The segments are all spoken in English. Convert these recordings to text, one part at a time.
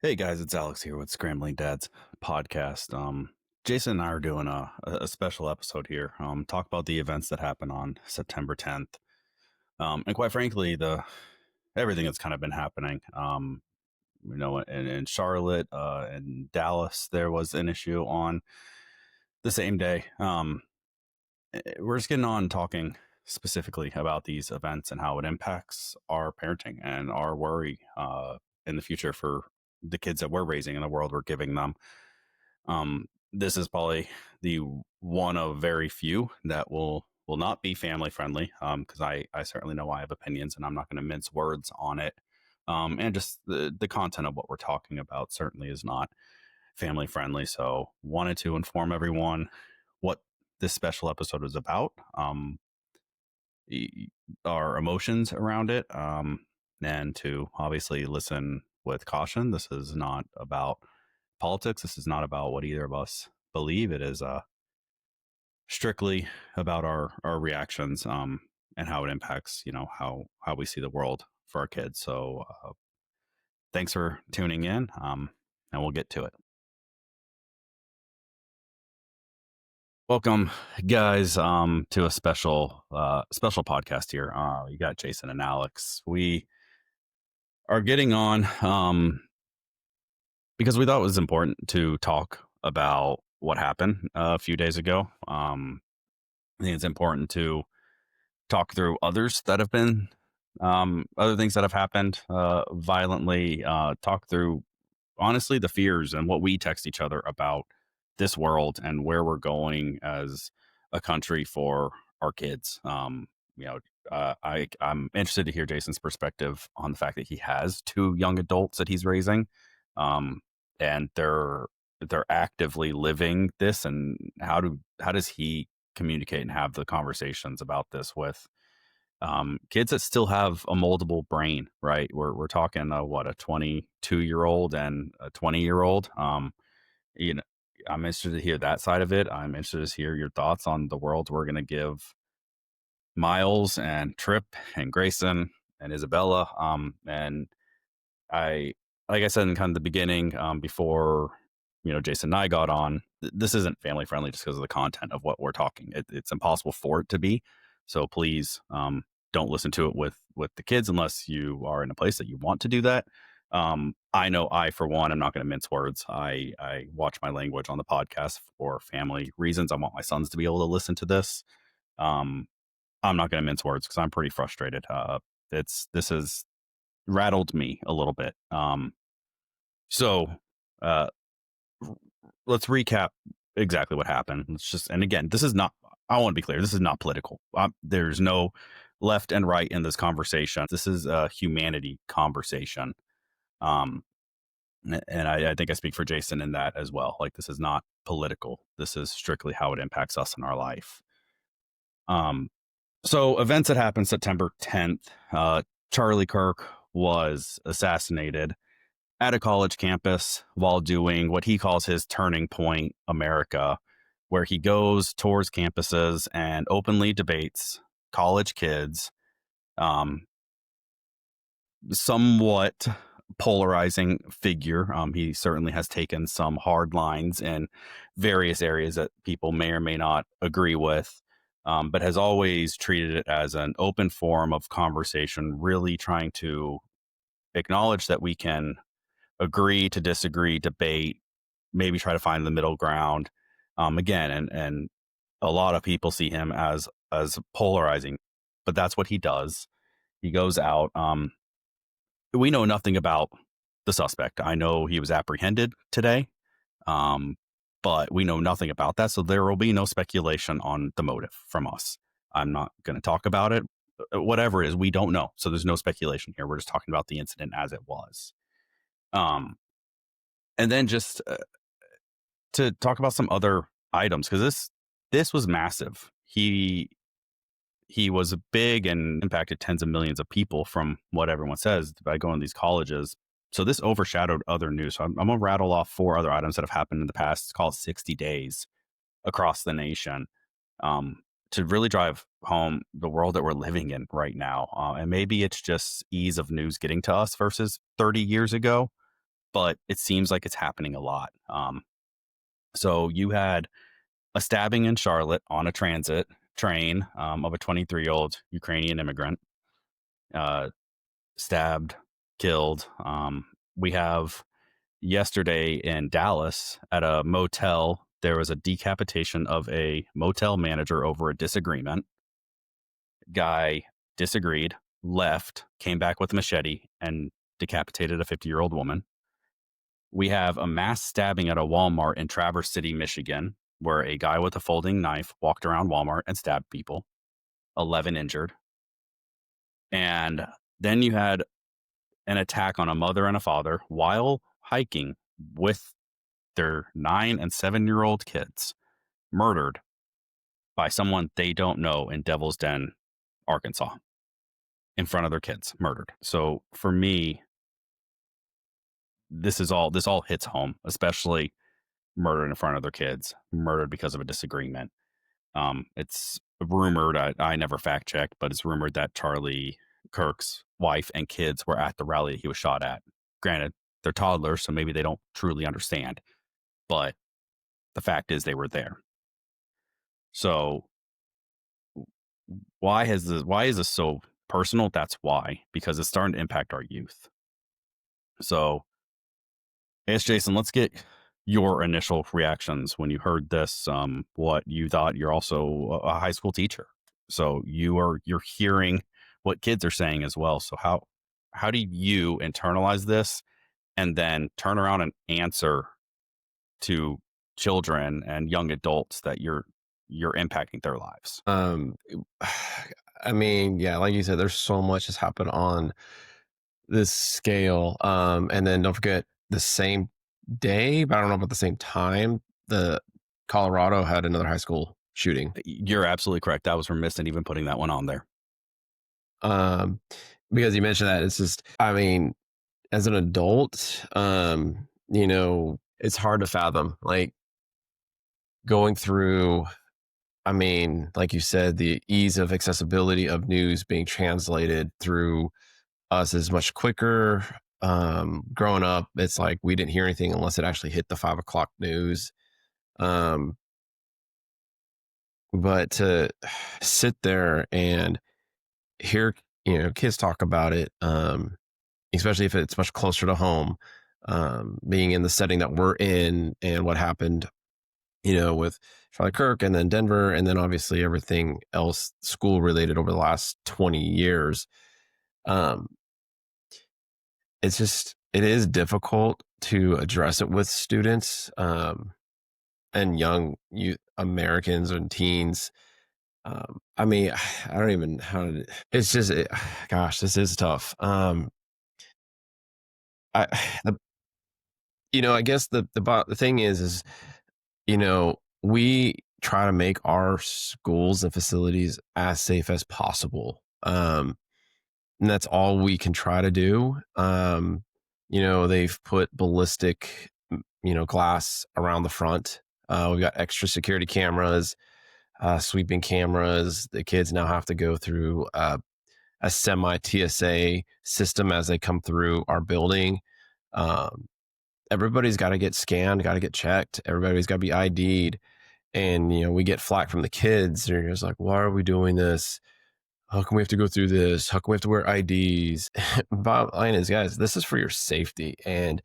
Hey guys, it's Alex here with Scrambling Dads Podcast. Jason and I are doing a special episode here. Talk about the events that happened on September 10th. And quite frankly, the everything that's kind of been happening. In Charlotte, and Dallas, there was an issue on the same day. We're just getting on talking specifically about these events and how it impacts our parenting and our worry in the future for the kids that we're raising and the world we're giving them. This is probably the one of very few that will not be family friendly. Because I certainly know I have opinions, and I'm not going to mince words on it. And just the content of what we're talking about certainly is not family friendly. So wanted to inform everyone what this special episode is about. Our emotions around it, and to obviously listen with caution. This is not about politics. This is not about what either of us believe. It is strictly about our reactions, and how it impacts, how we see the world for our kids. So thanks for tuning in, and we'll get to it. Welcome, guys, to a special podcast here. You got Jason and Alex. We are getting on because we thought it was important to talk about what happened a few days ago. I think it's important to talk through others that have been other things that have happened violently. Talk through honestly the fears and what we text each other about this world and where we're going as a country for our kids. You know, I'm interested to hear Jason's perspective on the fact that he has two young adults that he's raising, um, and they're actively living this. And how does he communicate and have the conversations about this with kids that still have a moldable brain, right? We're talking a 22-year-old and a 20-year-old. You know, I'm interested to hear that side of it. I'm interested to hear your thoughts on the world we're going to give Miles and Trip and Grayson and Isabella. And I, like I said in kind of the beginning, before Jason and I got on, this isn't family friendly just because of the content of what we're talking. It's impossible for it to be. So please, don't listen to it with the kids unless you are in a place that you want to do that. I know I, for one, I'm not going to mince words. I watch my language on the podcast for family reasons. I want my sons to be able to listen to this. Um, I'm not going to mince words because I'm pretty frustrated. This has rattled me a little bit. So uh, let's recap exactly what happened. And again, this is not, I want to be clear, this is not political. There's no left and right in this conversation. This is a humanity conversation. Um, and I think I speak for Jason in that as well. Like, this is not political. This is strictly how it impacts us in our life. So events that happened September 10th, Charlie Kirk was assassinated at a college campus while doing what he calls his Turning Point America, where he goes, tours campuses, and openly debates college kids. Somewhat polarizing figure. He certainly has taken some hard lines in various areas that people may or may not agree with, but has always treated it as an open forum of conversation, really trying to acknowledge that we can agree to disagree, debate, maybe try to find the middle ground. Again, and a lot of people see him as polarizing, but that's what he does. He goes out. We know nothing about the suspect. I know he was apprehended today, but we know nothing about that. So there will be no speculation on the motive from us. I'm not going to talk about it. Whatever it is, we don't know. So there's no speculation here. We're just talking about the incident as it was. And then just to talk about some other items, because this was massive. He was big and impacted tens of millions of people, from what everyone says, by going to these colleges. So this overshadowed other news. So I'm going to rattle off four other items that have happened in the past, call it 60 days across the nation, to really drive home the world that we're living in right now. And maybe it's just ease of news getting to us versus 30 years ago. but it seems like it's happening a lot. So you had a stabbing in Charlotte on a transit train of a 23-year-old Ukrainian immigrant, uh, stabbed, killed. We have yesterday in Dallas at a motel, there was a decapitation of a motel manager over a disagreement. Guy disagreed, left, came back with a machete, and decapitated a 50-year-old woman. We have a mass stabbing at a Walmart in Traverse City, Michigan, where a guy with a folding knife walked around Walmart and stabbed people, 11 injured. And then you had an attack on a mother and a father while hiking with their 9 and 7-year-old kids, murdered by someone they don't know in Devil's Den, Arkansas, in front of their kids, murdered. So for me, this all hits home, especially murdered in front of their kids, murdered because of a disagreement. It's rumored, I never fact checked, but it's rumored that Charlie Kirk's wife and kids were at the rally he was shot at. Granted, they're toddlers, so maybe they don't truly understand, but the fact is they were there. So why is this so personal? That's why, because it's starting to impact our youth. So, yes, Jason, let's get your initial reactions when you heard this. What you thought. You're also a high school teacher, so you're hearing what kids are saying as well. So how do you internalize this and then turn around and answer to children and young adults that you're impacting their lives? I mean, yeah, like you said, there's so much has happened on this scale. And then don't forget the same day, but I don't know about the same time, the Colorado had another high school shooting. You're absolutely correct. I was remiss in even putting that one on there. Um, because you mentioned that, it's just, I mean, as an adult, it's hard to fathom, like going through, I mean, like you said, the ease of accessibility of news being translated through us is much quicker. Growing up, it's like we didn't hear anything unless it actually hit the 5 o'clock news. But to sit there and hear, kids talk about it, especially if it's much closer to home, being in the setting that we're in and what happened, with Charlie Kirk and then Denver, and then obviously everything else school related over the last 20 years. Um, it is difficult to address it with students, and young youth Americans and teens. I mean, I don't even how to, it's just, gosh, this is tough. I, the, I guess the thing is, we try to make our schools and facilities as safe as possible. And that's all we can try to do. They've put ballistic, glass around the front. We've got extra security cameras, sweeping cameras. The kids now have to go through a semi TSA system as they come through our building. Everybody's got to get scanned, got to get checked. Everybody's got to be ID'd. And, we get flack from the kids. They're just like, why are we doing this? How come we have to go through this? How come we have to wear IDs? Bottom line is, guys, this is for your safety. And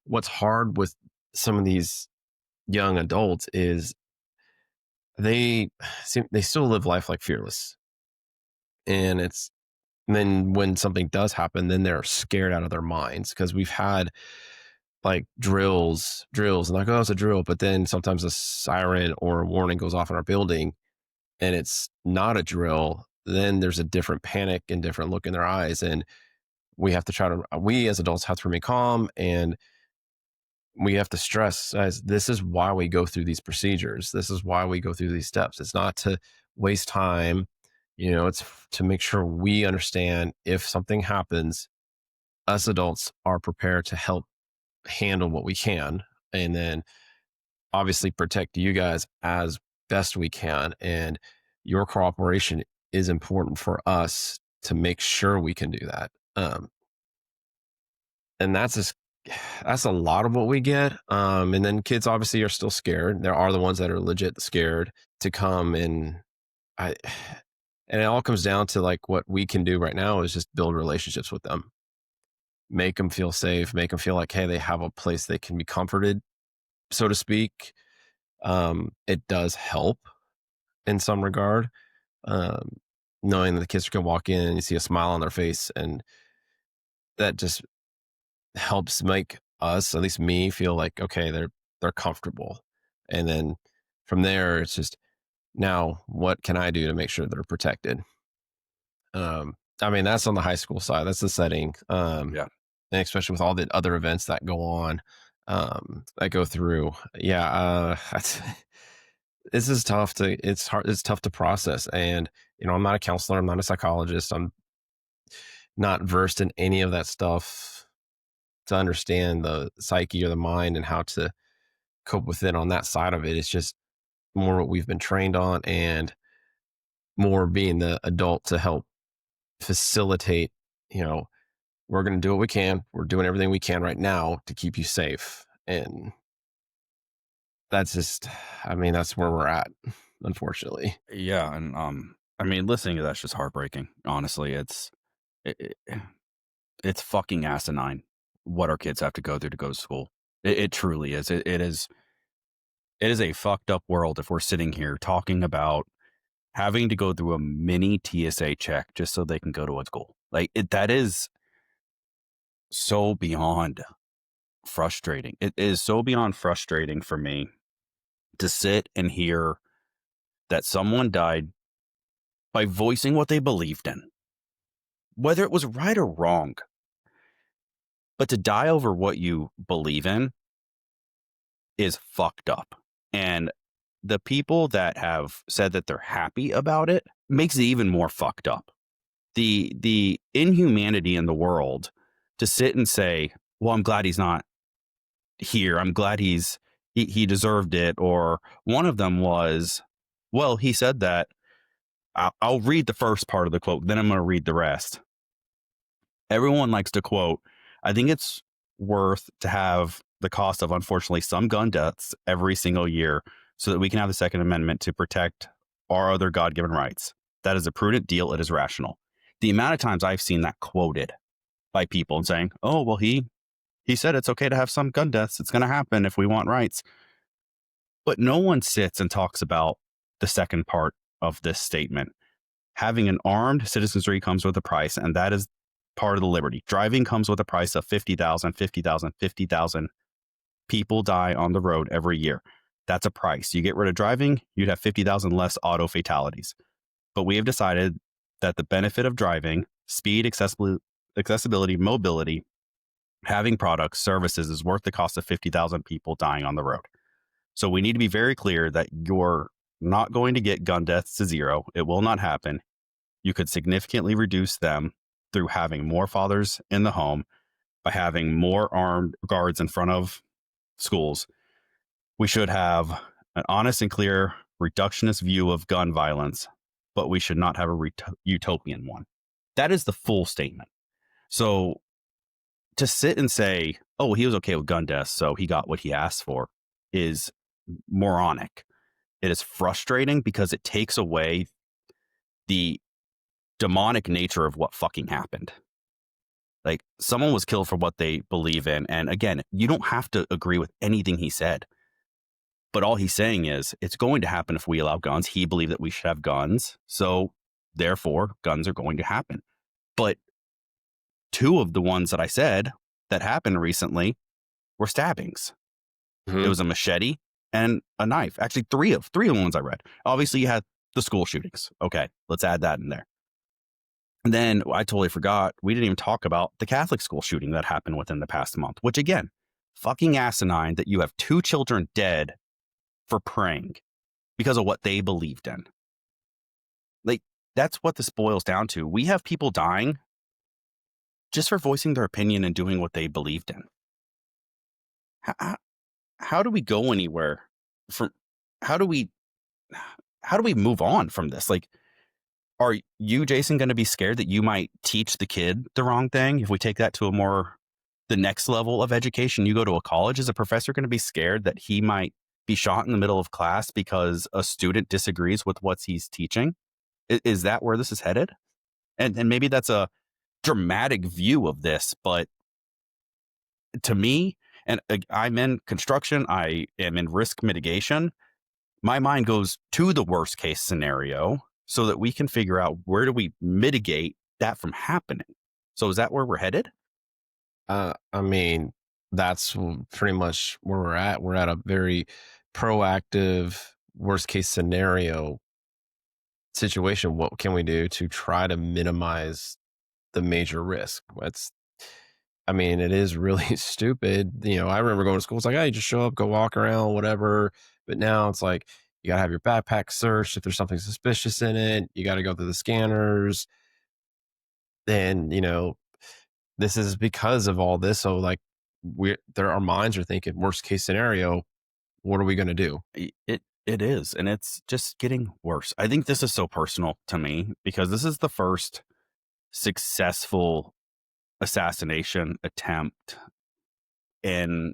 what's hard with some of these young adults is they still live life like fearless. And then when something does happen, then they're scared out of their minds, because we've had like drills, and like, oh, it's a drill. But then sometimes a siren or a warning goes off in our building and it's not a drill. Then there's a different panic and different look in their eyes. And we as adults have to remain calm, and we have to stress, guys, this is why we go through these procedures. This is why we go through these steps. It's not to waste time. It's to make sure we understand if something happens, us adults are prepared to help handle what we can, and then obviously protect you guys as best we can. And your cooperation is important for us to make sure we can do that. And that's that's a lot of what we get. And then kids obviously are still scared. There are the ones that are legit scared to come, and I, and it all comes down to like what we can do right now is just build relationships with them, make them feel safe, make them feel like, hey, they have a place they can be comforted, so to speak. It does help in some regard, um, knowing that the kids can walk in and you see a smile on their face, and that just helps make us, at least me, feel like, okay, they're comfortable. And then from there, it's just, now what can I do to make sure they're protected? I mean, that's on the high school side. That's the setting. Yeah. And especially with all the other events that go on, that go through. Yeah, this is tough to. It's hard. It's tough to process. And I'm not a counselor. I'm not a psychologist. I'm not versed in any of that stuff to understand the psyche or the mind and how to cope with it on that side of it. It's just more what we've been trained on, and more being the adult to help facilitate, you know, we're going to do what we can. We're doing everything we can right now to keep you safe. And that's just, I mean, that's where we're at, unfortunately. Yeah, and I mean, listening to that's just heartbreaking. Honestly, it, it, it's fucking asinine what our kids have to go through to go to school. It truly is. It is a fucked up world if we're sitting here talking about having to go through a mini TSA check just so they can go to a school. Like that is so beyond frustrating. It is so beyond frustrating for me to sit and hear that someone died by voicing what they believed in, whether it was right or wrong. But to die over what you believe in is fucked up. And the people that have said that they're happy about it makes it even more fucked up. The inhumanity in the world to sit and say, well, I'm glad he's not here. I'm glad he deserved it. Or one of them was, well, he said that. I'll read the first part of the quote, then I'm going to read the rest. Everyone likes to quote, I think it's worth to have the cost of, unfortunately, some gun deaths every single year so that we can have the Second Amendment to protect our other God-given rights. That is a prudent deal. It is rational. The amount of times I've seen that quoted by people and saying, oh, well, he said it's okay to have some gun deaths. It's going to happen if we want rights. But no one sits and talks about the second part of this statement. Having an armed citizenry comes with a price, and that is part of the liberty. Driving comes with a price of 50,000 people die on the road every year. That's a price. You get rid of driving, you'd have 50,000 less auto fatalities. But we have decided that the benefit of driving, speed, accessibility, mobility, having products, services is worth the cost of 50,000 people dying on the road. So we need to be very clear that you're not going to get gun deaths to zero. It will not happen. You could significantly reduce them through having more fathers in the home, by having more armed guards in front of schools. We should have an honest and clear reductionist view of gun violence, but we should not have a utopian one. That is the full statement. So to sit and say, oh, he was okay with gun deaths, so he got what he asked for, is moronic. It is frustrating because it takes away the demonic nature of what fucking happened. Like, someone was killed for what they believe in. And again, you don't have to agree with anything he said. But all he's saying is it's going to happen if we allow guns. He believed that we should have guns. So therefore, guns are going to happen. But two of the ones that I said that happened recently were stabbings. Mm-hmm. It was a machete and a knife. Actually, three of the ones I read. Obviously, you had the school shootings. Okay, let's add that in there. And then I totally forgot, we didn't even talk about the Catholic school shooting that happened within the past month, which again, fucking asinine that you have 2 children dead for praying because of what they believed in. Like, that's what this boils down to. We have people dying just for voicing their opinion and doing what they believed in. How do we go anywhere from, how do we move on from this? Like, are you, Jason, going to be scared that you might teach the kid the wrong thing if we take that to a more the next level of education, you go to a college, is a professor going to be scared that he might be shot in the middle of class because a student disagrees with what he's teaching? Is that where this is headed? And maybe that's a dramatic view of this, but to me, and I'm in construction, I am in risk mitigation. My mind goes to the worst case scenario so that we can figure out where do we mitigate that from happening. So is that where we're headed? I mean, that's pretty much where we're at. We're at a very proactive worst case scenario situation. What can we do to try to minimize the major risk? I mean, it is really stupid. I remember going to school. It's like, hey, just show up, go walk around, whatever. But now it's like, you got to have your backpack searched if there's something suspicious in it. You got to go through the scanners. And, this is because of all this. So, like, our minds are thinking, worst case scenario, what are we going to do? It is, and it's just getting worse. I think this is so personal to me because this is the first successful assassination attempt in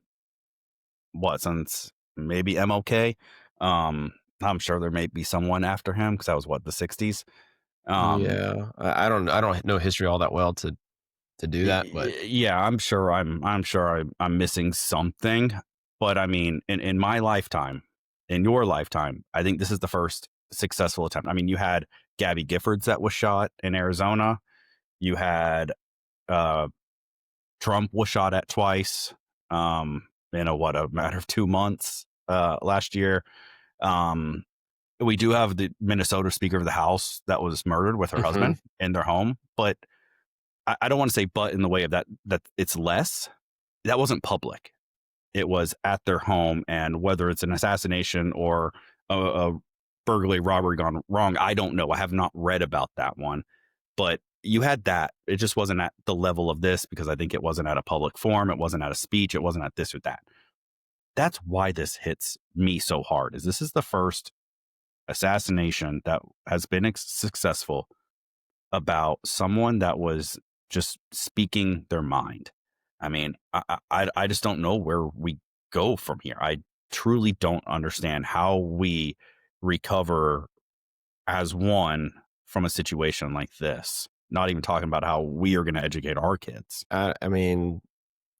since maybe MLK. I'm sure there may be someone after him because that was the 60s. Yeah, I don't know history all that well to do that, but Yeah, I'm missing something, but I mean, in my lifetime, in your lifetime, I think this is the first successful attempt. I mean, you had Gabby Giffords that was shot in Arizona. You had Trump was shot at twice. In a matter of 2 months last year. We do have the Minnesota Speaker of the House that was murdered with her husband in their home, but I don't want to say but in the way of that it's less. That wasn't public. It was at their home, and whether it's an assassination or a burglary robbery gone wrong, I don't know. I have not read about that one, but you had that. It just wasn't at the level of this because I think it wasn't at a public forum. It wasn't at a speech. It wasn't at this or that. That's why this hits me so hard. This is the first assassination that has been successful about someone that was just speaking their mind. I mean, I just don't know where we go from here. I truly don't understand how we recover as one from a situation like this. Not even talking about how we are going to educate our kids. I mean,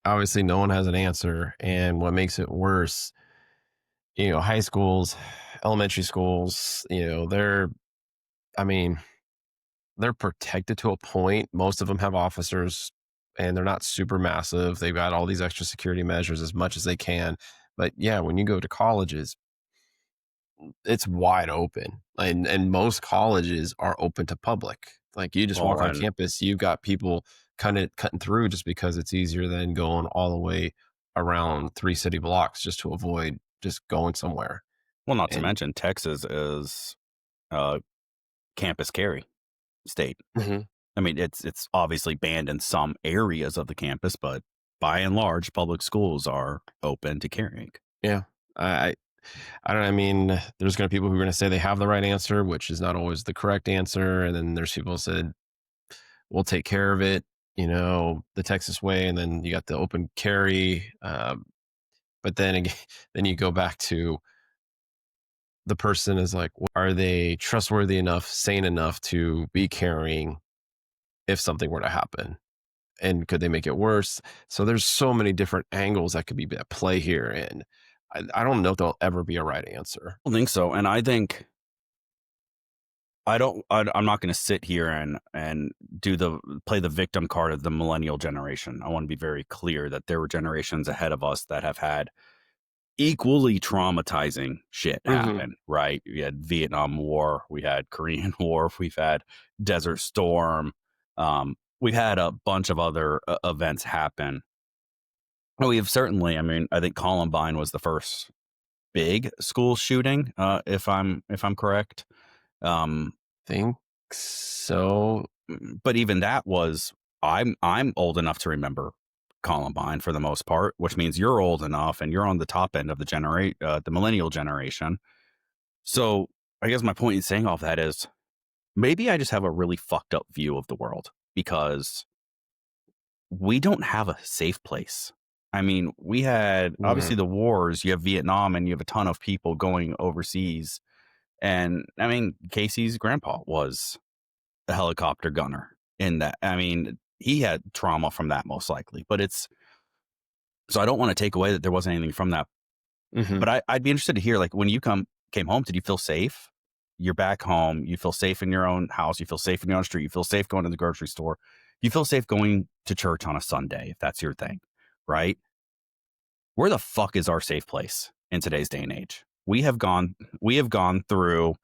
obviously no one has an answer. And what makes it worse, high schools, elementary schools, I mean, they're protected to a point. Most of them have officers and they're not super massive. They've got all these extra security measures as much as they can. But yeah, when you go to colleges, it's wide open. And most colleges are open to public. Like, you just walk on campus, you've got people cutting through just because it's easier than going all the way around 3 city blocks just to avoid just going somewhere. Well, not to mention Texas is campus carry state. I mean, it's obviously banned in some areas of the campus, but by and large, public schools are open to carrying. Yeah. I don't. I mean, there's going to be people who are going to say they have the right answer, which is not always the correct answer, and then there's people who said we'll take care of it, the Texas way, and then you got the open carry. But then again, then you go back to the person is like, are they trustworthy enough, sane enough to be carrying if something were to happen? And could they make it worse? So there's so many different angles that could be at play here. And I don't know if there'll ever be a right answer. I don't think so. And I think I'm not going to sit here and play the victim card of the millennial generation. I want to be very clear that there were generations ahead of us that have had equally traumatizing shit happen, right? We had Vietnam War, we had Korean War, we've had Desert Storm, we've had a bunch of other events happen. We have certainly, I mean, I think Columbine was the first big school shooting, if I'm correct. Think so, but even that was, I'm old enough to remember Columbine for the most part, which means you're old enough and you're on the top end of the millennial generation. So I guess my point in saying all of that is maybe I just have a really fucked up view of the world because we don't have a safe place. I mean, we had Mhm. obviously the wars, you have Vietnam, and you have a ton of people going overseas. And I mean, Casey's grandpa was a helicopter gunner in that. I mean, he had trauma from that most likely, but it's so I don't want to take away that there wasn't anything from that. Mhm. But I'd be interested to hear, like, when you came home, did you feel safe? You're back home. You feel safe in your own house. You feel safe in your own street. You feel safe going to the grocery store. You feel safe going to church on a Sunday, if that's your thing, right? Where the fuck is our safe place in today's day and age? We have gone through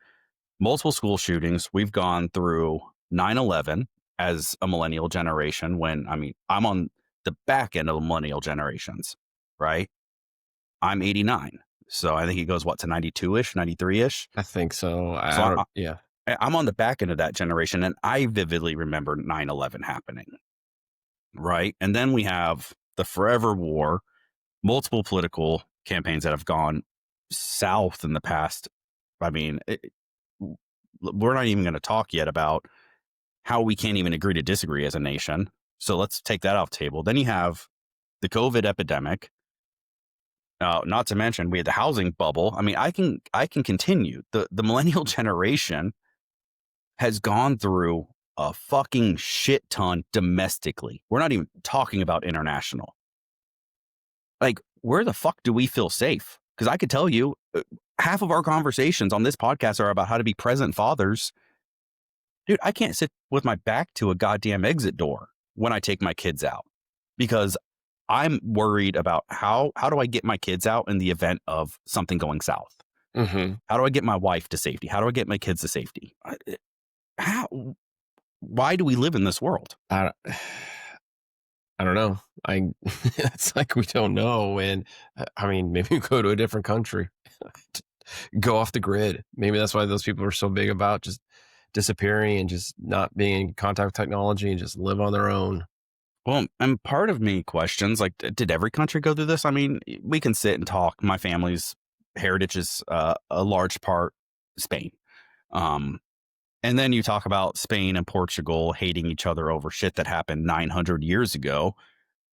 multiple school shootings. We've gone through 9/11 as a millennial generation when, I mean, I'm on the back end of the millennial generations, right? I'm 89. So I think it goes, what, to 92-ish, 93-ish? I think so. So I don't yeah. I'm on the back end of that generation, and I vividly remember 9/11 happening, right? And then we have the forever war, multiple political campaigns that have gone south in the past. I mean, we're not even going to talk yet about how we can't even agree to disagree as a nation. So let's take that off the table. Then you have the COVID epidemic. Not to mention we had the housing bubble. I mean, I can continue. The millennial generation has gone through a fucking shit ton domestically. We're not even talking about international. Like, where the fuck do we feel safe? Because I could tell you, half of our conversations on this podcast are about how to be present fathers. Dude, I can't sit with my back to a goddamn exit door when I take my kids out because I'm worried about how do I get my kids out in the event of something going south? Mhm. How do I get my wife to safety? How do I get my kids to safety? How? Why do we live in this world? I I don't know. I it's like we don't know, and I mean, maybe go to a different country, go off the grid. Maybe that's why those people are so big about just disappearing and just not being in contact with technology and just live on their own. Well, and part of me questions, like, did every country go through this? I mean, we can sit and talk. My family's heritage is a large part Spain. Um, and then you talk about Spain and Portugal hating each other over shit that happened 900 years ago.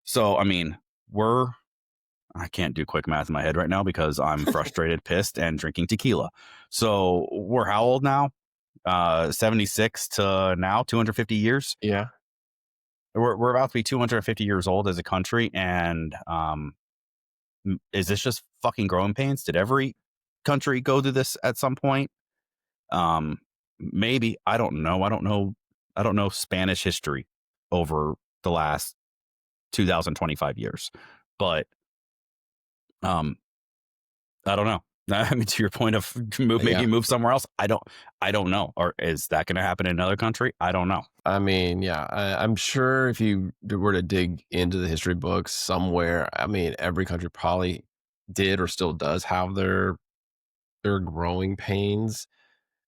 So, I mean, I can't do quick math in my head right now because I'm frustrated, pissed, and drinking tequila. So we're how old now? 76 to now, 250 years. Yeah. We're about to be 250 years old as a country, and is this just fucking growing pains? Did every country go through this at some point? Um, Maybe. I don't know. I don't know. I don't know Spanish history over the last 2025 years, but um, I don't know. I mean, to your point of maybe Yeah. move somewhere else. I don't know. Or is that going to happen in another country? I don't know. I mean, yeah, I'm sure if you were to dig into the history books somewhere, I mean, every country probably did or still does have their growing pains.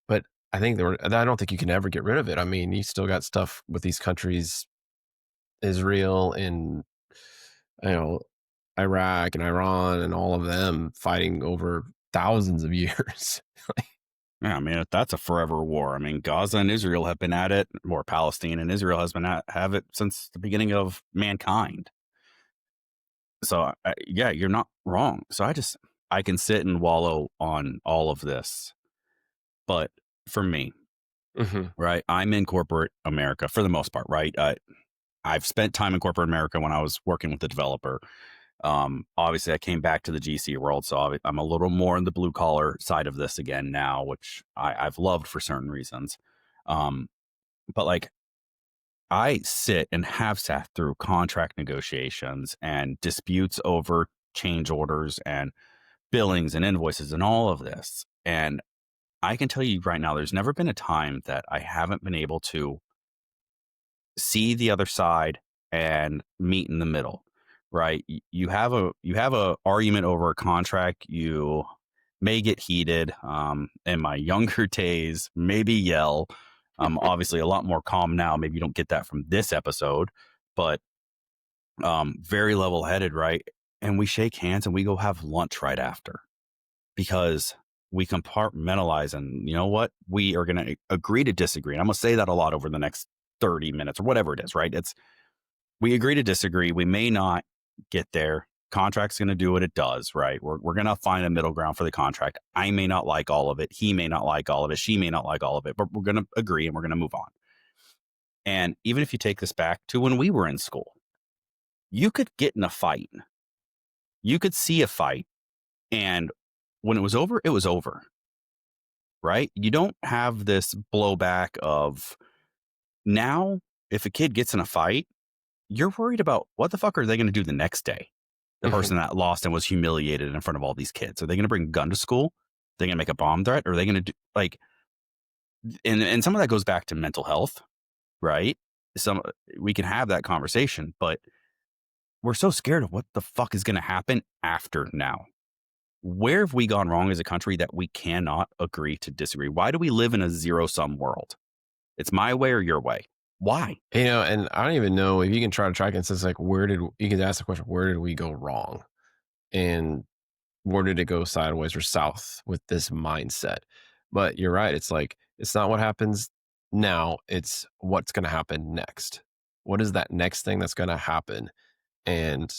But I think I don't think you can ever get rid of it. I mean, you still got stuff with these countries, Israel and you know, Iraq and Iran and all of them fighting over thousands of years. Yeah, I mean, that's a forever war. I mean, Gaza and Israel have been at it, or Palestine and Israel has been have it since the beginning of mankind. So, yeah, you're not wrong. So I can sit and wallow on all of this. But for me, Hmm. right, I'm in corporate America for the most part, right? I've spent time in corporate America when I was working with the developer. Obviously, I came back to the GC world, so I'm a little more in the blue collar side of this again now, which I've loved for certain reasons. Um, but like, I sit and have sat through contract negotiations and disputes over change orders and billings and invoices and all of this. And I can tell you right now, there's never been a time that I haven't been able to see the other side and meet in the middle, right? You have a argument over a contract. You may get heated. In my younger days, maybe yell. Obviously, a lot more calm now. Maybe you don't get that from this episode, but very level headed, right? And we shake hands and we go have lunch right after because we compartmentalize and you know what? We are going to agree to disagree. And I'm going to say that a lot over the next 30 minutes or whatever it is, right? we agree to disagree. We may not get there. Contract's going to do what it does, right? We're going to find a middle ground for the contract. I may not like all of it. He may not like all of it. She may not like all of it, but we're going to agree and we're going to move on. And even if you take this back to when we were in school, you could get in a fight. You could see a fight. And when it was over, right? You don't have this blowback of now, if a kid gets in a fight, you're worried about what the fuck are they going to do the next day? The Mhm. person that lost and was humiliated in front of all these kids. Are they going to bring a gun to school? Are they going to make a bomb threat? Or are they going to do like, and some of that goes back to mental health, right? We can have that conversation, but we're so scared of what the fuck is going to happen after now. Where have we gone wrong as a country that we cannot agree to disagree? Why do we live in a zero-sum world? It's my way or your way. Why? And I don't even know if you can try to track it. It's like, you can ask the question, where did we go wrong? And where did it go sideways or south with this mindset? But you're right. It's like, it's not what happens now. It's what's going to happen next. What is that next thing that's going to happen? And,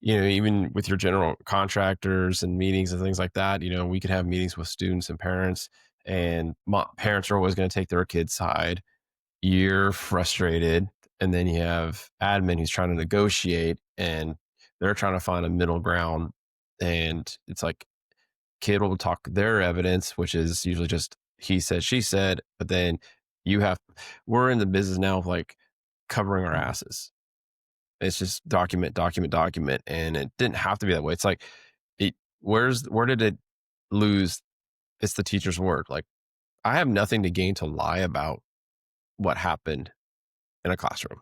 even with your general contractors and meetings and things like that, we could have meetings with students and parents, and parents are always going to take their kid's side. You're frustrated, and then you have admin who's trying to negotiate, and they're trying to find a middle ground. And it's like, kid will talk their evidence, which is usually just he said, she said, but then we're in the business now of like covering our asses. It's just document, document, document. And it didn't have to be that way. It's like, where did it lose? It's the teacher's word. Like, I have nothing to gain to lie about what happened in a classroom.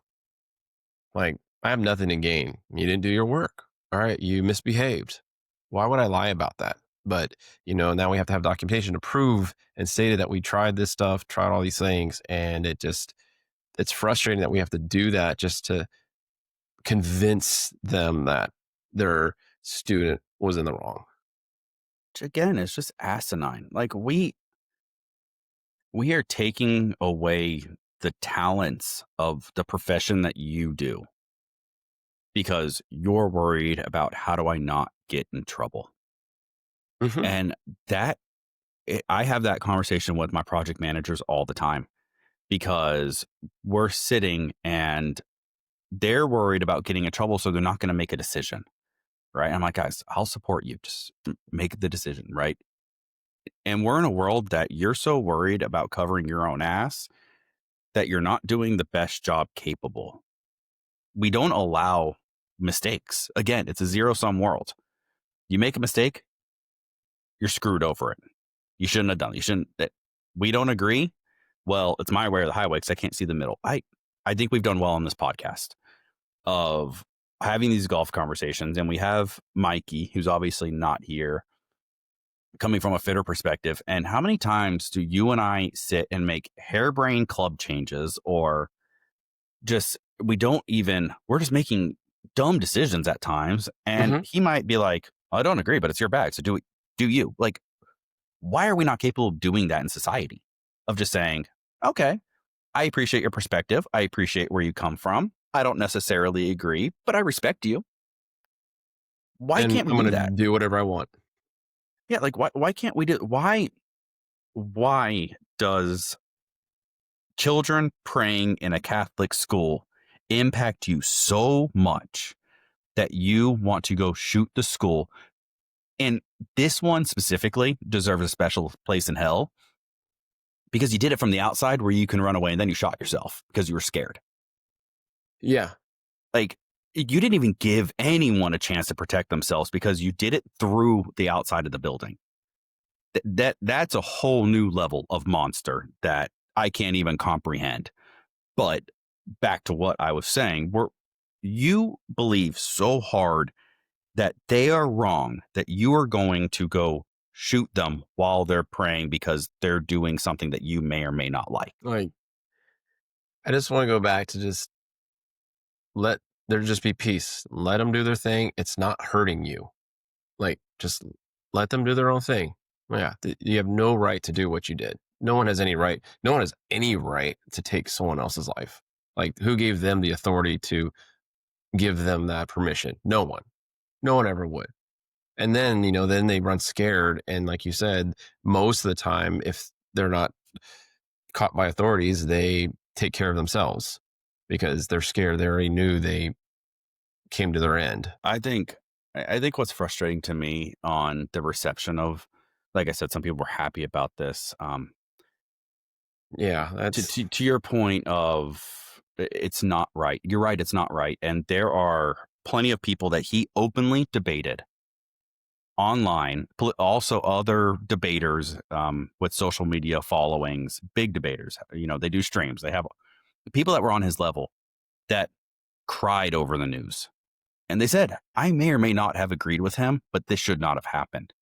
Like, I have nothing to gain. You didn't do your work. All right. You misbehaved. Why would I lie about that? But, now we have to have documentation to prove and stated that we tried this stuff, tried all these things. And it's frustrating that we have to do that just to convince them that their student was in the wrong. Again, it's just asinine. Like we are taking away the talents of the profession that you do because you're worried about how do I not get in trouble. Mm-hmm. And I have that conversation with my project managers all the time because we're sitting and they're worried about getting in trouble. So they're not going to make a decision. Right. I'm like, guys, I'll support you. Just make the decision. Right. And we're in a world that you're so worried about covering your own ass that you're not doing the best job capable. We don't allow mistakes. Again, it's a zero-sum world. You make a mistake, you're screwed over it. You shouldn't have done it. You shouldn't. We don't agree. Well, it's my way or the highway because I can't see the middle. I think we've done well on this podcast of having these golf conversations. And we have Mikey, who's obviously not here, coming from a fitter perspective. And how many times do you and I sit and make harebrained club changes or we're just making dumb decisions at times. And Mm-hmm. he might be like, I don't agree, but it's your bag. So do you. Like, why are we not capable of doing that in society? Of just saying, okay, I appreciate your perspective. I appreciate where you come from. I don't necessarily agree, but I respect you. Why And can't we I'm do going to that? do whatever I want. Yeah, like why can't we do why does children praying in a Catholic school impact you so much that you want to go shoot the school? And this one specifically deserves a special place in hell because you did it from the outside where you can run away and then you shot yourself because you were scared. Yeah. Like, you didn't even give anyone a chance to protect themselves because you did it through the outside of the building. That's a whole new level of monster that I can't even comprehend. But back to what I was saying, you believe so hard that they are wrong that you are going to go shoot them while they're praying because they're doing something that you may or may not like. Like, I just want to go back to just let there just be peace. Let them do their thing. It's not hurting you. Like, just let them do their own thing. Yeah. You have no right to do what you did. No one has any right. No one has any right to take someone else's life. Like, who gave them the authority to give them that permission? No one. No one ever would. And then, then they run scared. And like you said, most of the time, if they're not caught by authorities, they take care of themselves because they're scared. They already knew they came to their end. I think what's frustrating to me on the reception of, like I said, some people were happy about this. Yeah, To your point of it's not right. You're right. It's not right. And there are plenty of people that he openly debated online, also other debaters with social media followings, big debaters. They do streams. They have people that were on his level that cried over the news. And they said, I may or may not have agreed with him, but this should not have happened.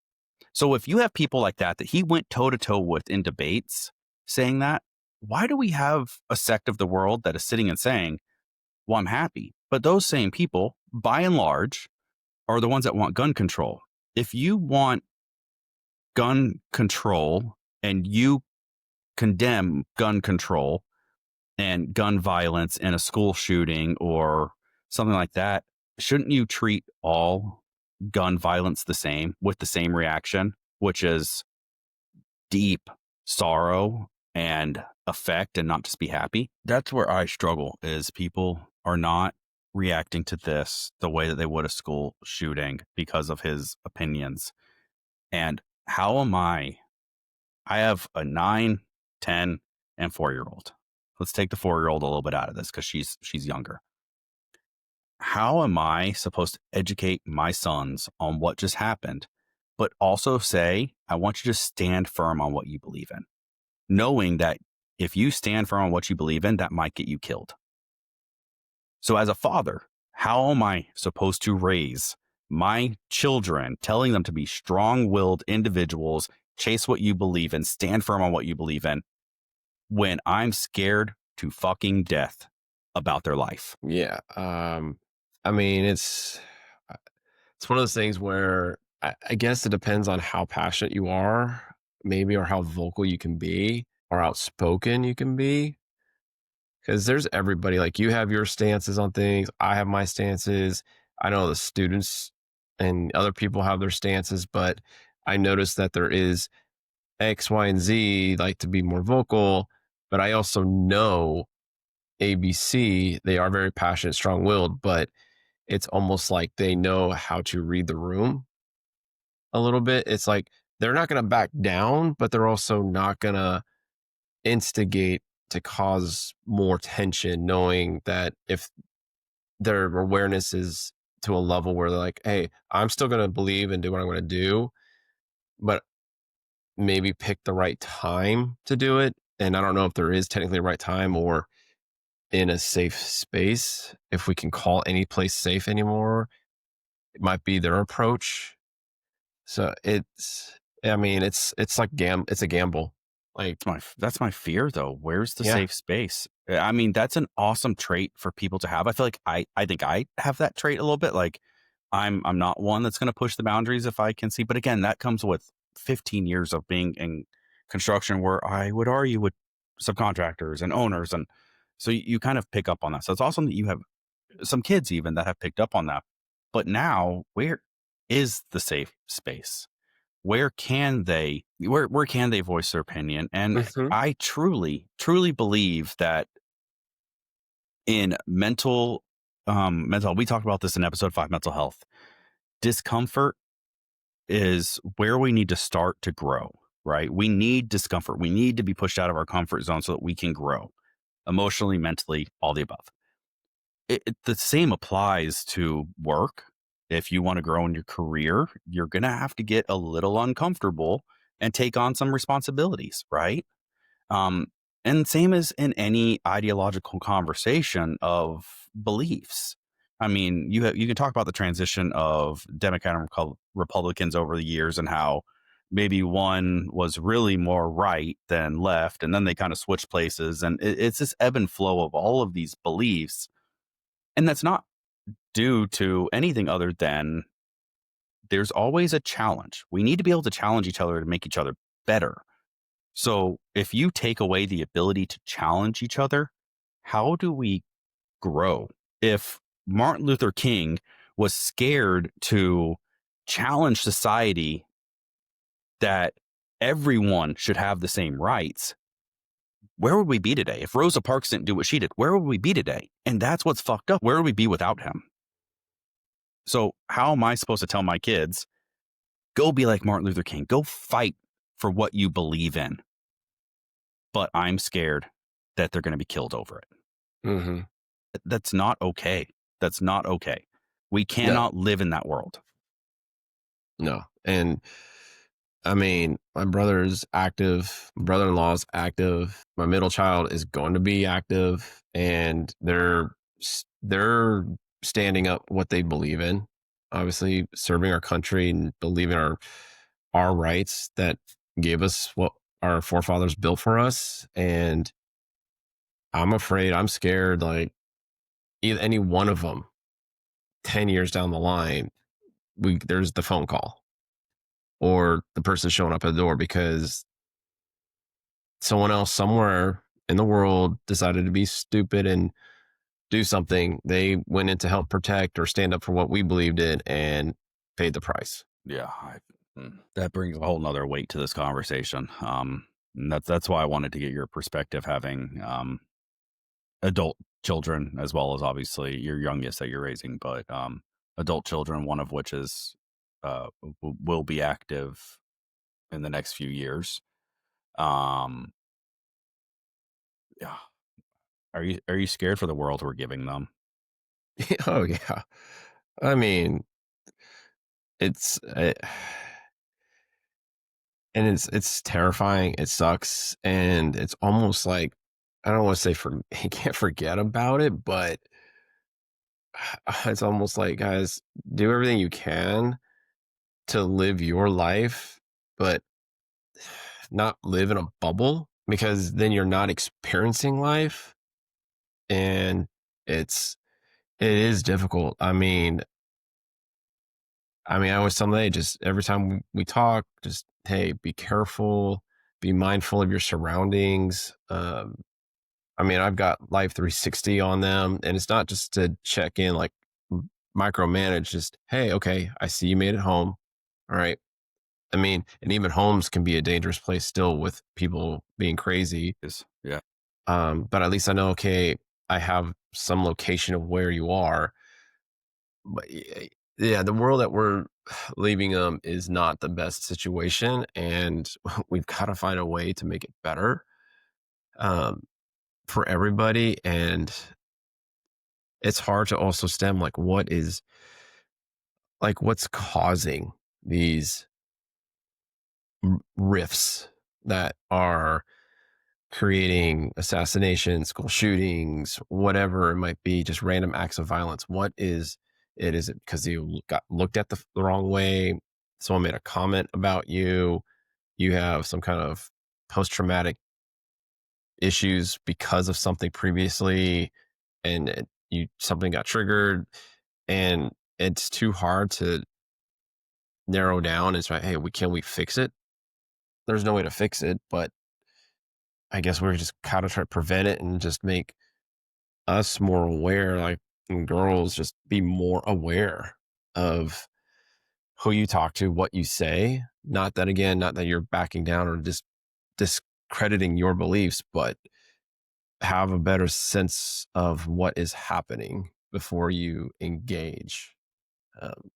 So if you have people like that he went toe to toe with in debates saying that, why do we have a sect of the world that is sitting and saying, well, I'm happy? But those same people, by and large, are the ones that want gun control. If you want gun control and you condemn gun control and gun violence in a school shooting or something like that, shouldn't you treat all gun violence the same with the same reaction, which is deep sorrow and affect and not just be happy? That's where I struggle, is people are not reacting to this the way that they would a school shooting because of his opinions. And how am I have a 9, 10, and 4-year-old. Let's take the 4-year-old a little bit out of this because she's younger. How am I supposed to educate my sons on what just happened, but also say, I want you to stand firm on what you believe in, knowing that if you stand firm on what you believe in, that might get you killed. So as a father, how am I supposed to raise my children, telling them to be strong-willed individuals, chase what you believe in, stand firm on what you believe in, when I'm scared to fucking death about their life? Yeah. I mean, it's one of those things where I guess it depends on how passionate you are, maybe, or how vocal you can be, or outspoken you can be. Because there's everybody. Like, you have your stances on things, I have my stances. I know the students and other people have their stances, but I noticed that there is X, Y, and Z like to be more vocal. But I also know ABC, they are very passionate, strong willed, but it's almost like they know how to read the room a little bit. It's like they're not going to back down, but they're also not going to instigate to cause more tension, knowing that if their awareness is to a level where they're like, hey, I'm still going to believe and do what I'm going to do, but maybe pick the right time to do it. And I don't know if there is technically a right time or in a safe space, if we can call any place safe anymore. It might be their approach. So I mean, it's like it's a gamble. Like, That's my fear, though. Where's the yeah. safe space? I mean, that's an awesome trait for people to have. I feel like I think I have that trait a little bit. Like, I'm not one that's going to push the boundaries if I can see. But again, that comes with 15 years of being in construction, where I would argue with subcontractors and owners, and so you kind of pick up on that. So it's awesome that you have some kids even that have picked up on that. But now, where is the safe space? Where can they voice their opinion? And Mhm. I truly believe that in mental, we talked about this in episode 5, mental health. Discomfort is where we need to start to grow, right? We need discomfort. We need to be pushed out of our comfort zone so that we can grow emotionally, mentally, all the above. The same applies to work. If you want to grow in your career, you're going to have to get a little uncomfortable and take on some responsibilities, right? Um, and same as in any ideological conversation of beliefs. I mean, you can talk about the transition of Democrat and Republicans over the years and how maybe one was really more right than left, and then they kind of switched places. And it's this ebb and flow of all of these beliefs. And that's not due to anything other than there's always a challenge. We need to be able to challenge each other to make each other better. So if you take away the ability to challenge each other, how do we grow? If Martin Luther King was scared to challenge society that everyone should have the same rights, where would we be today? If Rosa Parks didn't do what she did, where would we be today? And that's what's fucked up. Where would we be without him? So, how am I supposed to tell my kids, go be like Martin Luther King, go fight for what you believe in? But I'm scared that they're going to be killed over it. Mm-hmm. That's not okay. That's not okay. We No, cannot live in that world. no. And I mean, my brother's active, my brother-in-law's active, my middle child is going to be active, and they're standing up what they believe in. Obviously, serving our country and believing our rights that gave us what our forefathers built for us. And I'm scared, like any one of them, 10 years down the line, there's the phone call or the person showing up at the door because someone else somewhere in the world decided to be stupid and do something. They went in to help protect or stand up for what we believed in and paid the price. Yeah, that brings a whole nother weight to this conversation. And that's why I wanted to get your perspective, having adult children as well as obviously your youngest that you're raising, but adult children, one of which is will be active in the next few years. Um, yeah, are you scared for the world we're giving them? Oh yeah, I mean it's and it's terrifying. It sucks, and it's almost like I don't want to say for you can't forget about it, but it's almost like guys do everything you can to live your life, but not live in a bubble because then you're not experiencing life, and it is difficult. I always tell them, hey, just every time we talk, just hey, be careful, be mindful of your surroundings. I've got Life 360 on them, and it's not just to check in, like micromanage. Just hey, okay, I see you made it home. All right. And even homes can be a dangerous place still with people being crazy. Yeah, But at least I know, okay, I have some location of where you are. But yeah, the world that we're leaving them is not the best situation, and we've got to find a way to make it better um, for everybody. And it's hard to also stem what's causing these rifts that are creating assassination, school shootings, whatever it might be, just random acts of violence. What is it? Is it because you got looked at the wrong way? Someone made a comment about you. You have some kind of post traumatic issues because of something previously, and something got triggered, and it's too hard to narrow down. It's like, hey, can we fix it? There's no way to fix it, but I guess we're just kind of trying to prevent it and just make us more aware, like and girls just be more aware of who you talk to, what you say. Not that you're backing down or just discrediting your beliefs, but have a better sense of what is happening before you engage. Um,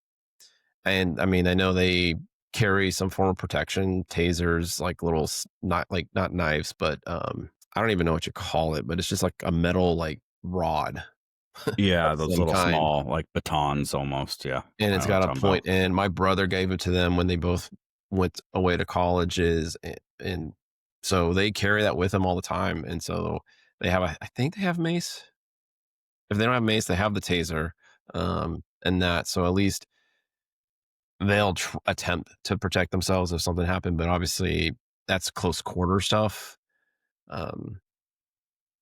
and I know they carry some form of protection, tasers, like not knives, but I don't even know what you call it, but it's just like a metal like rod yeah, of those some little kind. small like batons almost. Yeah, And I it's know what got a you're talking about. point. And my brother gave it to them when they both went away to colleges, and so they carry that with them all the time. And so I think they have mace. If they don't have mace, they have the taser, and that. So at least they'll attempt to protect themselves if something happened. But obviously, that's close quarter stuff. Um,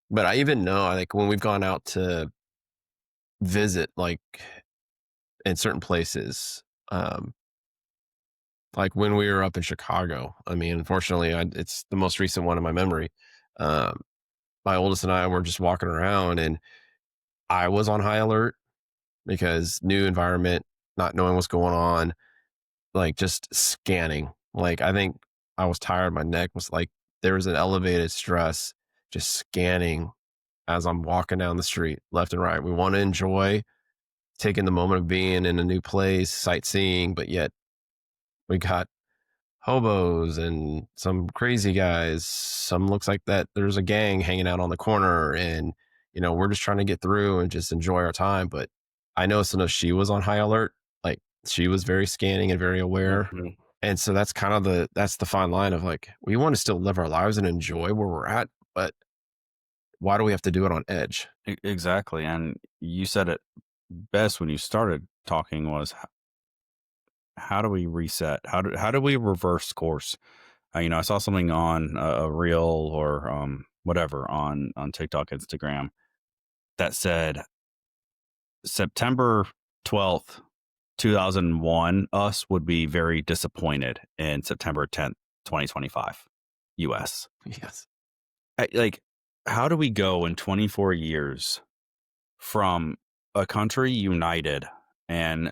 but I even know, like when we've gone out to visit, like in certain places, like when we were up in Chicago. Unfortunately, it's the most recent one in my memory. Um, my oldest and I were just walking around, and I was on high alert because new environment, not knowing what's going on, like just scanning. Like I think I was tired. My neck was like, there was an elevated stress just scanning as I'm walking down the street left and right. We want to enjoy taking the moment of being in a new place, sightseeing, but yet we got hobos and some crazy guys. Some looks like that there's a gang hanging out on the corner, and we're just trying to get through and just enjoy our time. But I noticed enough she was on high alert, like she was very scanning and very aware. Mhm. And so that's kind of the fine line of like, we want to still live our lives and enjoy where we're at, but why do we have to do it on edge? Exactly. And you said it best when you started talking was how do we reset? How do we reverse course? I saw something on a reel or whatever on TikTok, Instagram that said September 12th, 2001, us would be very disappointed in September 10th, 2025, US. Yes. Like, how do we go in 24 years from a country united and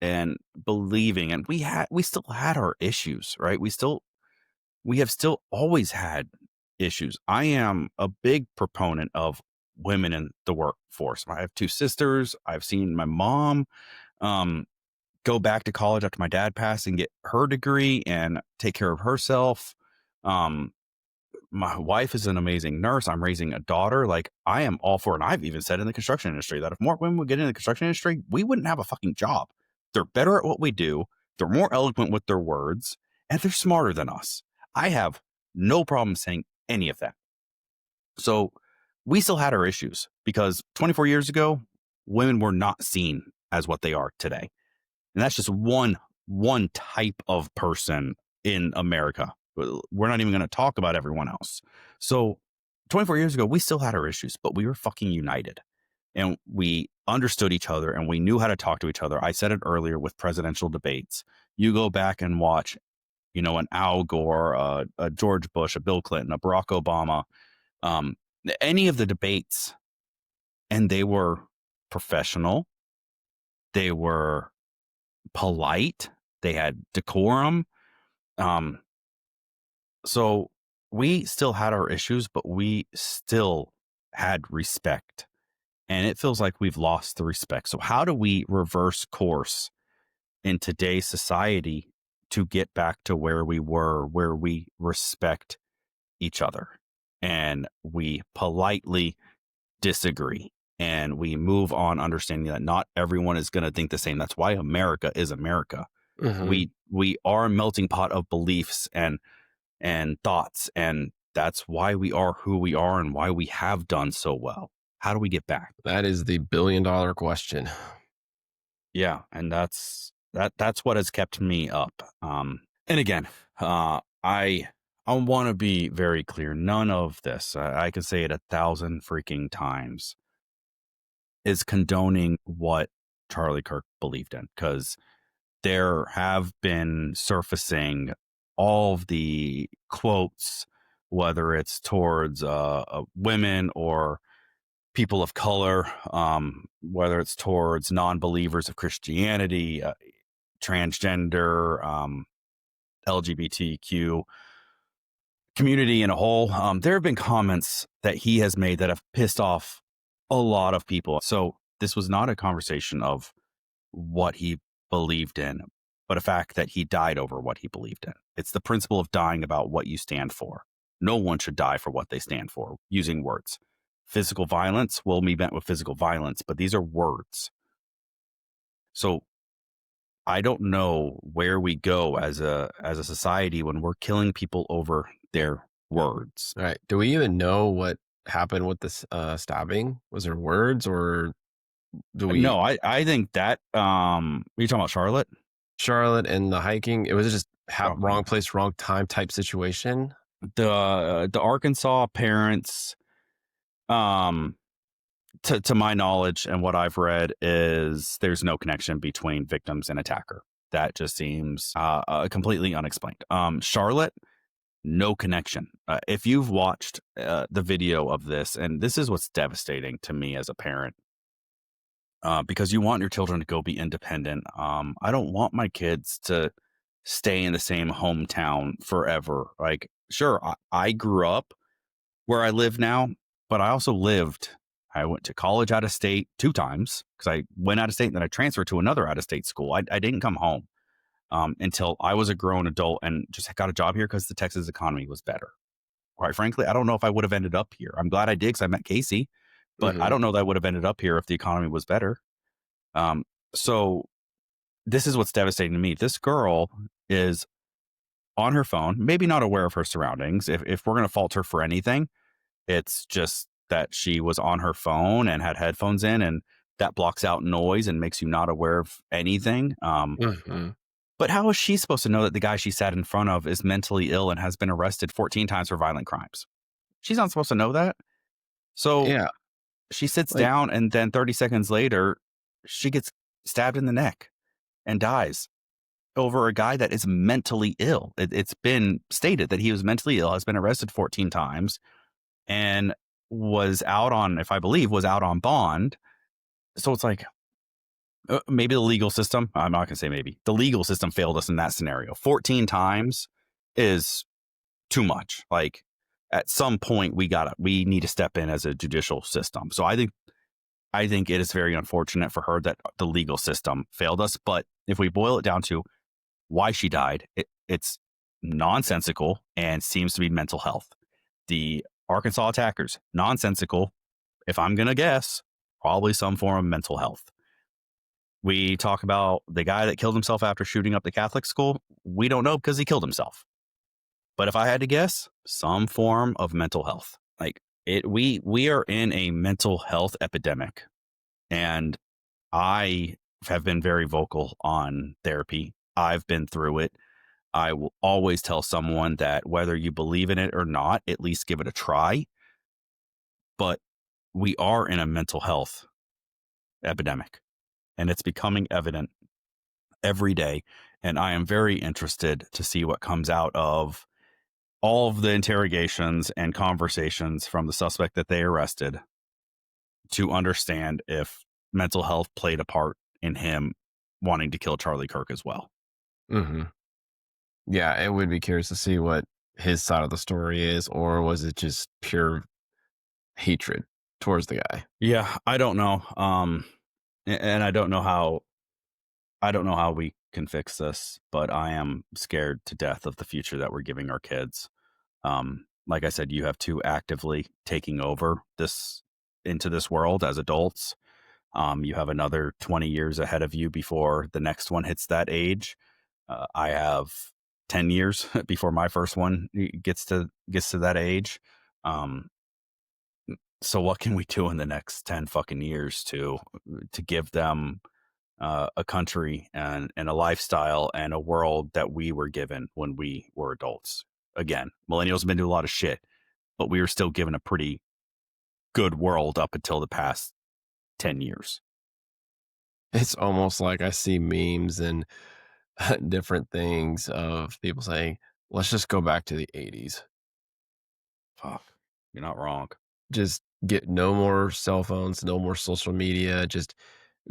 and believing, and we still had our issues, right? We have still always had issues. I am a big proponent of women in the workforce. I have two sisters. I've seen my mom um, go back to college after my dad passed and get her degree and take care of herself. Um, my wife is an amazing nurse. I'm raising a daughter. Like, I am all for it. And I've even said in the construction industry that if more women would get in the construction industry, we wouldn't have a fucking job. They're better at what we do. They're more eloquent with their words, and they're smarter than us. I have no problem saying any of that. So we still had our issues because 24 years ago, women were not seen as what they are today. And that's just one type of person in America. We're not even going to talk about everyone else. So 24 years ago, we still had our issues, but we were fucking united and we understood each other and we knew how to talk to each other. I said it earlier with presidential debates. You go back and watch, an Al Gore, a George Bush, a Bill Clinton, a Barack Obama, um, any of the debates, and they were professional. They were polite. They had decorum. Um, so we still had our issues, but we still had respect. And it feels like we've lost the respect. So how do we reverse course in today's society to get back to where we were, where we respect each other and we politely disagree and we move on understanding that not everyone is going to think the same. That's why America is America. Mhm. We are a melting pot of beliefs and thoughts, and that's why we are who we are and why we have done so well. How do we get back? That is the $1 billion question. Yeah, and that's what has kept me up. And again, I want to be very clear. None of this, I can say it 1,000 freaking times, is condoning what Charlie Kirk believed in, because there have been surfacing all of the quotes, whether it's towards women or people of color, whether it's towards non-believers of Christianity, transgender, LGBTQ community in a whole. There have been comments that he has made that have pissed off a lot of people. So this was not a conversation of what he believed in, but a fact that he died over what he believed in. It's the principle of dying about what you stand for. No one should die for what they stand for, using words. Physical violence will be met with physical violence, but these are words. So I don't know where we go as a society when we're killing people over their words. All right. Do we even know what happened with this stabbing? Was there words, or do we? No, I think that are you talking about Charlotte? Charlotte and the hiking, it was just Probably. wrong place, wrong time type situation. The Arkansas parents, um to my knowledge and what I've read, is there's no connection between victims and attacker. That just seems completely unexplained. Charlotte, no connection. If you've watched the video of this, and this is what's devastating to me as a parent, because you want your children to go be independent. I don't want my kids to stay in the same hometown forever. Like, sure, I grew up where I live now, but I went to college out of state 2 times because I went out of state and then I transferred to another out of state school. I didn't come home until I was a grown adult and just got a job here because the Texas economy was better. Quite frankly, I don't know if I would have ended up here. I'm glad I did because I met Casey, but I Hmm. don't know that I would have ended up here if the economy was better. Um, so this is what's devastating to me. This girl is on her phone, maybe not aware of her surroundings. If we're going to fault her for anything, it's just that she was on her phone and had headphones in, and that blocks out noise and makes you not aware of anything. Hmm. But how is she supposed to know that the guy she sat in front of is mentally ill and has been arrested 14 times for violent crimes? She's not supposed to know that. So Yeah. she sits Like, down, and then 30 seconds later, she gets stabbed in the neck and dies over a guy that is mentally ill. It's been stated that he was mentally ill, has been arrested 14 times, and was out on, if I believe, was out on bond. So it's like, maybe the legal system, I'm not going to say maybe, the legal system failed us in that scenario. 14 times is too much. Like, at some point, we need to step in as a judicial system. So I think it is very unfortunate for her that the legal system failed us. But if we boil it down to why she died, it's nonsensical and seems to be mental health. The Arkansas attackers, nonsensical. If I'm going to guess, probably some form of mental health. We talk about the guy that killed himself after shooting up the Catholic school. We don't know because he killed himself. But if I had to guess, some form of mental health. Like, we are in a mental health epidemic. And I have been very vocal on therapy. I've been through it. I will always tell someone that whether you believe in it or not, at least give it a try. But we are in a mental health epidemic, and it's becoming evident every day. And I am very interested to see what comes out of all of the interrogations and conversations from the suspect that they arrested to understand if mental health played a part in him wanting to kill Charlie Kirk as well. hmm yeah, it would be curious to see what his side of the story is, or was it just pure hatred towards the guy? Yeah, I don't know. And I don't know how we can fix this, but I am scared to death of the future that we're giving our kids. Like I said, you have two actively taking over this into this world as adults. You have another 20 years ahead of you before the next one hits that age. I have 10 years before my first one gets to that age. Um, so what can we do in the next 10 fucking years to give them a country and a lifestyle and a world that we were given when we were adults? Again, millennials have been through a lot of shit, but we were still given a pretty good world up until the past 10 years. It's almost like I see memes and different things of people saying, let's just go back to the 80s. Fuck, you're not wrong. Just get no more cell phones, no more social media. Just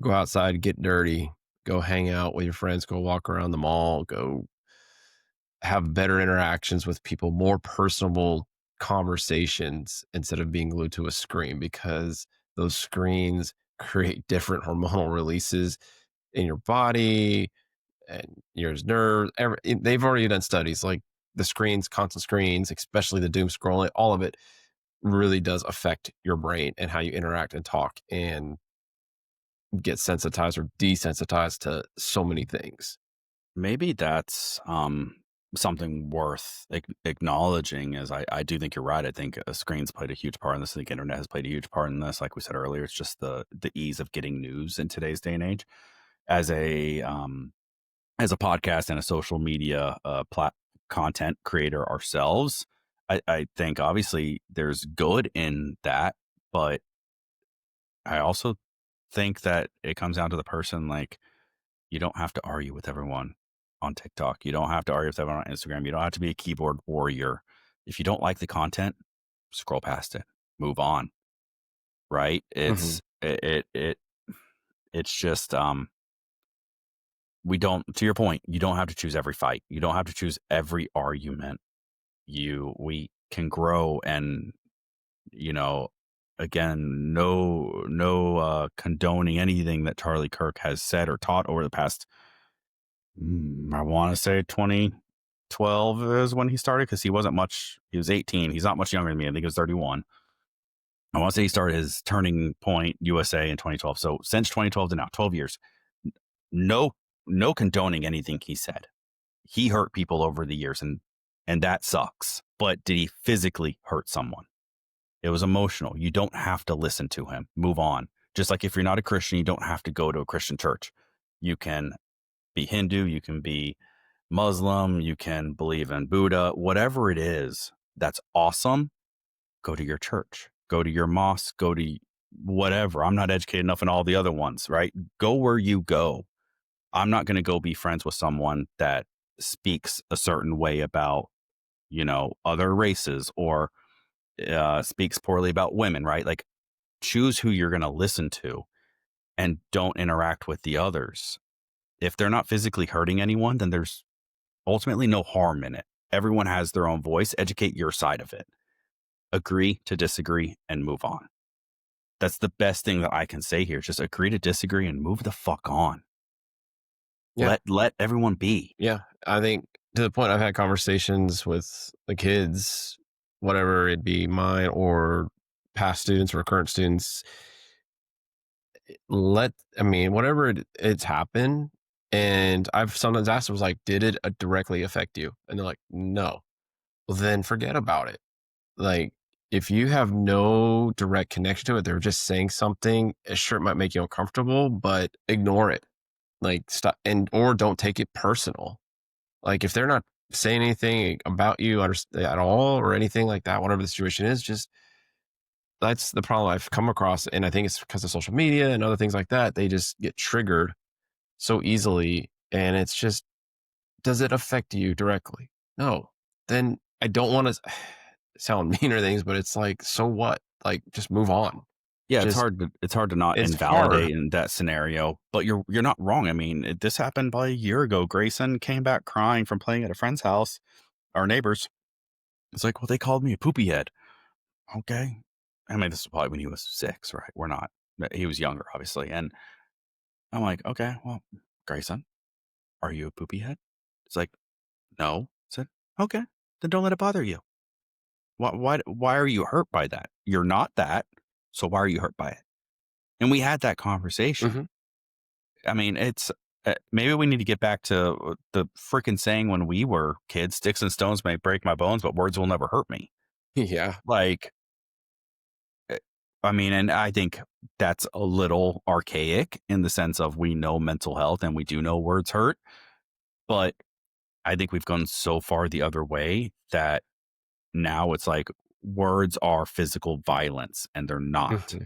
go outside, get dirty, go hang out with your friends, go walk around the mall, go have better interactions with people, more personable conversations instead of being glued to a screen because those screens create different hormonal releases in your body and your nerves. They've already done studies like the screens, constant screens, especially the doom scrolling, all of it really does affect your brain and how you interact and talk and get sensitized or desensitized to so many things. Maybe that's something worth acknowledging. As I do think you're right. I think screens played a huge part in this. I think internet has played a huge part in this. Like we said earlier, it's just the ease of getting news in today's day and age. As a podcast and a social media content creator ourselves, I think obviously there's good in that, but I also think that it comes down to the person. Like, you don't have to argue with everyone. on TikTok. You don't have to argue with everyone on Instagram. You don't have to be a keyboard warrior. If you don't like the content, scroll past it, move on. Right? Hmm. It's just we don't, to your point, you don't have to choose every fight. You don't have to choose every argument. We can grow and, you know, again, no condoning anything that Charlie Kirk has said or taught over the past, I want to say 2012 is when he started, because he wasn't much, he was 18. He's not much younger than me. I think he was 31. I want to say he started his Turning Point USA in 2012. So since 2012 to now, 12 years, no, no condoning anything he said. He hurt people over the years, and that sucks. But did he physically hurt someone? It was emotional. You don't have to listen to him. Move on. Just like if you're not a Christian, you don't have to go to a Christian church. You can be Hindu, you can be Muslim, you can believe in Buddha, whatever it is that's awesome. Go to your church, go to your mosque, go to whatever. I'm not educated enough in all the other ones, right? Go where you go. I'm not going to go be friends with someone that speaks a certain way about, other races, or speaks poorly about women, right? Like, choose who you're going to listen to and don't interact with the others. If they're not physically hurting anyone, then there's ultimately no harm in it. Everyone has their own voice. Educate your side of it. Agree to disagree and move on. That's the best thing that I can say here. Just agree to disagree and move the fuck on. Yeah. Let everyone be. Yeah. I think to the point I've had conversations with the kids, whatever it be mine or past students or current students, whatever it's happened. And I've sometimes asked them, was like, did it directly affect you? And they're like, no. Well, then forget about it. Like, if you have no direct connection to it, they're just saying something, sure, it might make you uncomfortable, but ignore it. Like, stop, or don't take it personal. Like, if they're not saying anything about you at all or anything like that, whatever the situation is, just, that's the problem I've come across. And I think it's because of social media and other things like that. They just get triggered so easily. And it's just, does it affect you directly? No. Then I don't want to sound mean or things, but it's like, so what? Like, just move on. Yeah, Just, it's hard to not it's invalidate hard. in that scenario, but you're not wrong. I mean, this happened about a year ago. Grayson came back crying from playing at a friend's house, our neighbors. It's like, well, they called me a poopy head. Okay. I mean, this was probably when he was 6, right? He was younger, obviously. And I'm like, okay, well, Grayson, are you a poopy head? It's like, no. I said, okay, then don't let it bother you. Why are you hurt by that? You're not that. So why are you hurt by it? And we had that conversation. Mm-hmm. I mean, it's maybe we need to get back to the freaking saying when we were kids: sticks and stones may break my bones, but words will never hurt me. Yeah. Like, I mean, and I think that's a little archaic in the sense of, we know mental health and we do know words hurt, but I think we've gone so far the other way that now it's like words are physical violence, and they're not. Mm-hmm.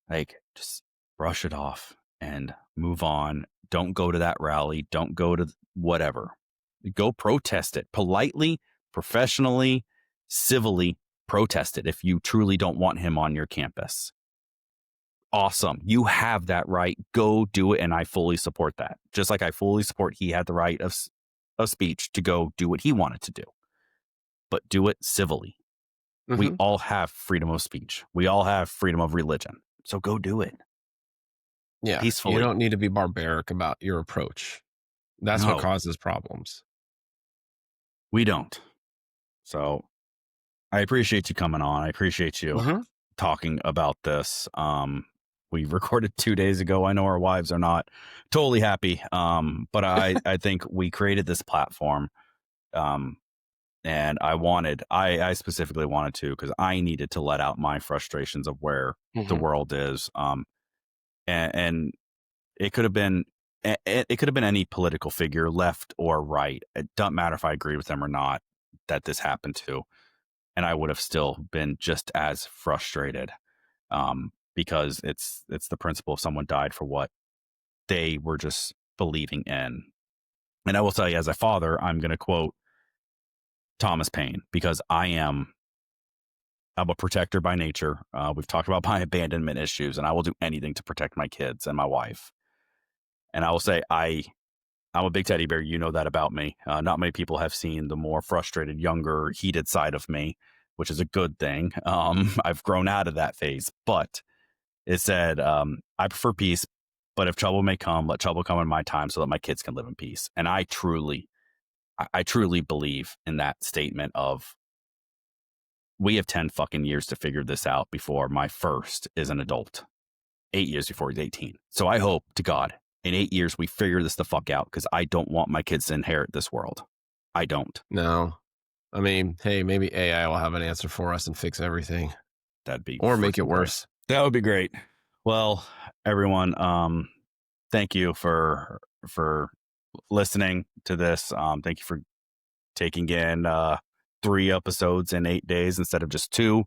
Like, just brush it off and move on. Don't go to that rally. Don't go to whatever. Go protest it politely, professionally, civilly. Protest it if you truly don't want him on your campus. Awesome. You have that right. Go do it. And I fully support that. Just like I fully support he had the right of speech to go do what he wanted to do. But do it civilly. We Mm-hmm. all have freedom of speech. We all have freedom of religion. So go do it. Yeah. Peacefully. You don't need to be barbaric about your approach. That's what No. causes problems. We don't. So I appreciate you coming on. I appreciate you Mm-hmm. talking about this. We recorded 2 days ago. I know our wives are not totally happy. But I think we created this platform. And I specifically wanted to, because I needed to let out my frustrations of where the Mm-hmm. world is. And it could have been, it could have been any political figure, left or right. It doesn't matter if I agreed with them or not that this happened to, and I would have still been just as frustrated, because it's the principle of someone died for what they were just believing in. And I will tell you, as a father, I'm going to quote Thomas Paine because I'm a protector by nature. We've talked about my abandonment issues, and I will do anything to protect my kids and my wife. And I will say, I'm a big teddy bear. You know that about me. Not many people have seen the more frustrated, younger, heated side of me, which is a good thing. I've grown out of that phase, but it said, I prefer peace, but if trouble may come, let trouble come in my time so that my kids can live in peace. And I truly believe in that statement of we have 10 fucking years to figure this out before my first is an adult, 8 years before he's 18. So I hope to God in 8 years we figure this the fuck out because I don't want my kids to inherit this world. I don't. No. I mean, hey, maybe AI will have an answer for us and fix everything That'd be or make it freaking great. worse. That would be great. Well, everyone, thank you for listening to this. Thank you for taking in 3 episodes in 8 days instead of just 2.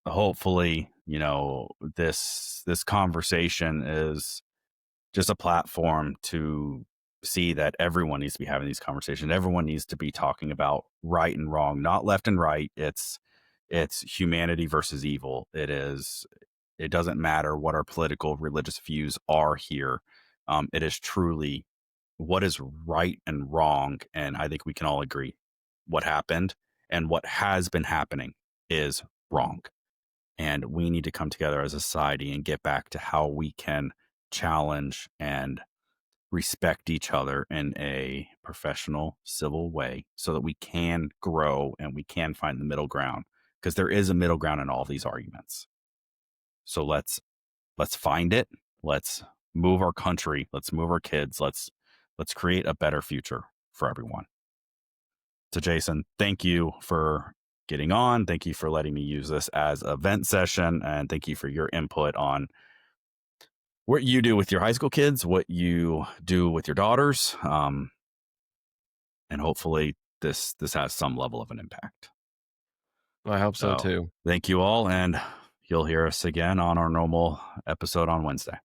Hopefully, this conversation is just a platform to see that everyone needs to be having these conversations. Everyone needs to be talking about right and wrong, not left and right. It's humanity versus evil. It doesn't matter what our political, religious views are here. It is truly what is right and wrong. And I think we can all agree what happened and what has been happening is wrong. And we need to come together as a society and get back to how we can challenge and respect each other in a professional, civil way so that we can grow and we can find the middle ground, because there is a middle ground in all these arguments. So let's find it. Let's move our country. Let's move our kids. Let's create a better future for everyone. So Jason, thank you for getting on. Thank you for letting me use this as a vent session, and thank you for your input on what you do with your high school kids, what you do with your daughters, and hopefully this has some level of an impact. I hope so too. Thank you all, and you'll hear us again on our normal episode on Wednesday.